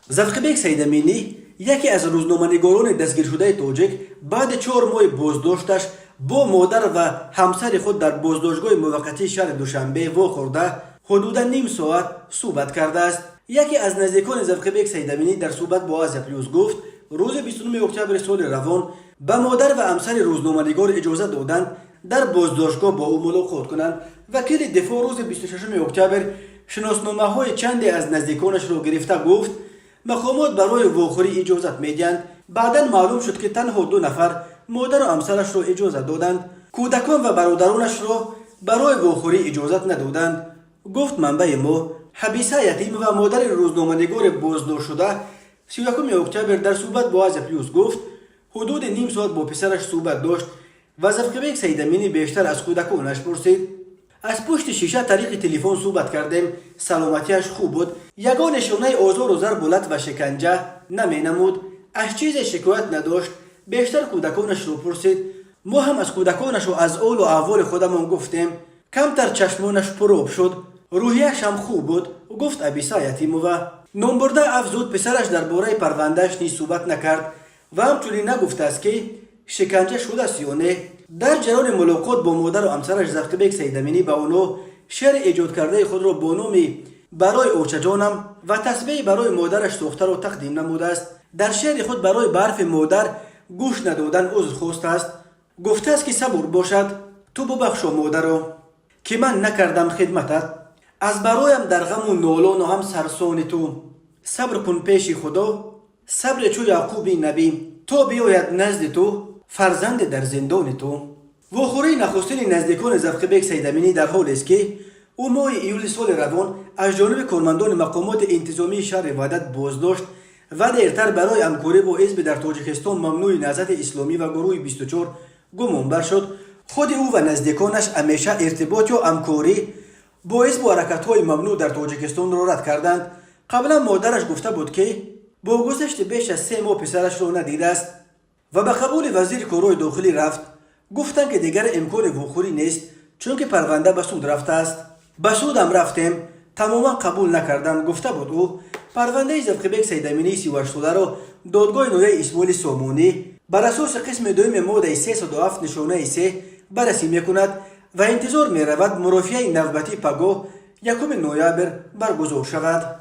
زفقبیک سیدامینی یکی از روزنامه‌نگاران دستگیر شده تاجیک بعد 4 ماه بازداشتش با مادر و همسر خود در بازداشتگاه موقتی شهر دوشنبه واخورده حدود نیم ساعت صحبت کرده است. یکی از نزدیکان زفقبیک سیدامینی در صحبت با آزیا پلیوس گفت روز 29 اکتبر سال روان به مادر و همسر روزنامه‌نگار اجازه دادند در بازداشتگاه با او ملاقات کنند. وکیل دفاع روز 26 اکتبر شناسنامه‌های چندی از نزدیکانش را گرفته گفت مقامات برای واخوری اجازت میدهند. بعدا معلوم شد که تنها 2 نفر مادر و همسرش را اجازه دادند. کودکان و برادرانش را برای واخوری اجازت ندادند. گفت منبع ما حبیسه یتیم و مادر روزنامه‌نگار بازداشت شده 31 اکتبر در صحبت با آزیا پلیوس گفت حدود نیم ساعت با پسرش صحبت داشت و زفقبیک سیدامینی بیشتر از کودکانش پرسید. از پشت شیشه طریق تلفن صحبت کردیم. سلامتیش خوب بود. یگان نشانه آزار و ضرب و شکنجه نمی نمود. از چیز شکایت نداشت. بیشتر کودکانش رو پرسید. ما هم از کودکانش و از اول و احوال خودمان گفتیم. کمتر چشمانش پرآب شد. روحیش هم خوب بود. گفت ابیسا یتیمووا. نامبرده افزود پسرش درباره پروندهش نیز صحبت نکرد و همچنین نگفته است که شکنجه شده است یا نه. در جریان ملاقات با مادر و همسرش زفقبیک سیدامینی به آنها شعر ایجاد کرده خود را با نام برای اوچه جانم و تسبیح برای مادرش ساخته را تقدیم نموده است. در شعر خود برای به حرف مادر گوش ندادن عذر خواسته است. گفته است که صبر باشد تو ببخشا مادر را که من نکردم خدمتت. از برایم در غم و نالان و هم سرسان تو صبر کن پیش خدا. صبر چو یعقوب نبی تا بیاید نزد تو فرزند در زندان تو. واخوری نخستین نزدیکان زفقبیک سیدامینی در حال است که او ماه ایول سال روان از جانب کارمندان مقامات انتظامی شهر وحدت بازداشت و دیرتر برای همکاری با حزب در تاجیکستان ممنوع نهضت اسلامی و گروه 24 گمانبر شد. خود او و نزدیکانش همیشه ارتباط و همکاری با حزب و حرکت‌های ممنوع در تاجیکستان را رد کردند. قبلا مادرش گفته بود که با گذشت بیش از 3 ماه پسرش را ندیده است و به قبول وزیر کارهای داخلی رفت. گفتند که دیگر امکان واخوری نیست چون که پرونده به سود رفته است. به سود هم رفتیم تماما قبول نکردند. گفته بود او پرونده زفقبیک سیدامینی 38 ساله را دادگاه نویه اسماعیل سامانی بر اساس قسم 2 ماده 307 نشانه 3 بررسی میکند و انتظار میرود مرافعه نوبتی پگاه 1 نوامبر برگزار شود.